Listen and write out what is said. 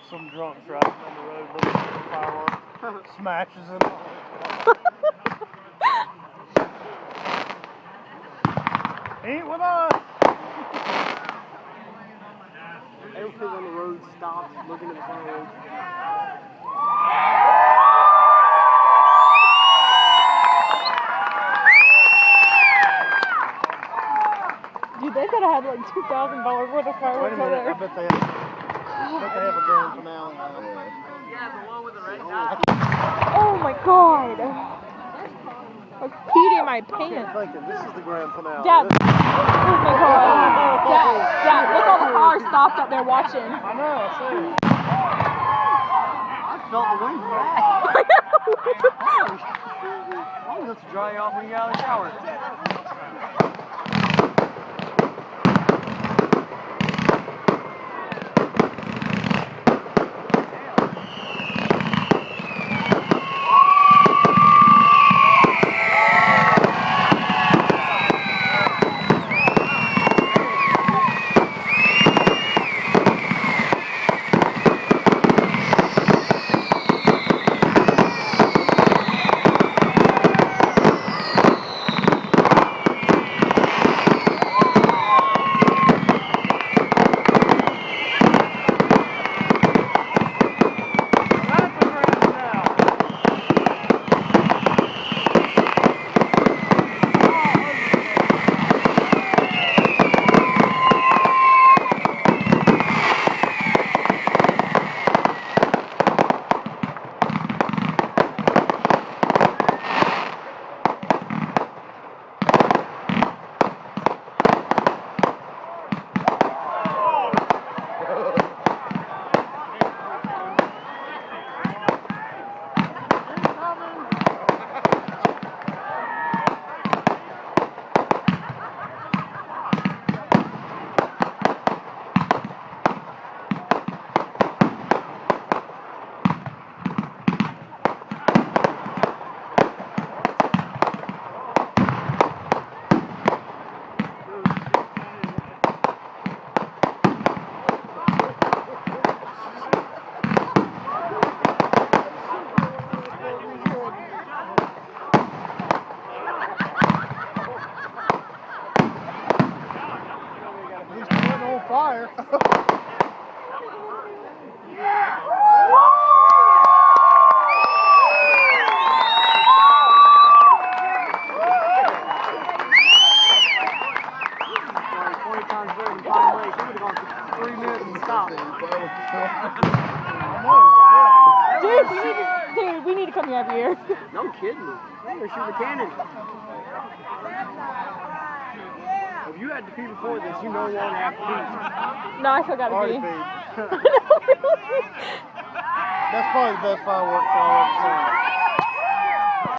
Some drunk driving on the road looking for fireworks, smashes it all. Ain't with us. Everything on the road stops looking at the fireworks. Dude, they could have had like $2,000 worth of fireworks over there. I bet they have a grand finale. Yeah, the one with the red dot. Oh my god! I peed in my pants. This is the grand finale. Dad, oh my god. Dad, look all the cars stopped up there watching. I know, I see. I felt the wind back. I'm going to dry you off when you get out of the shower. Fire. Dude, we need to come here every year. No kidding. Hey, they're shooting a cannon. If you had to pee before this, you know you won't have to pee. No, I still gotta Already pee. peed. That's probably the best fireworks I've ever seen.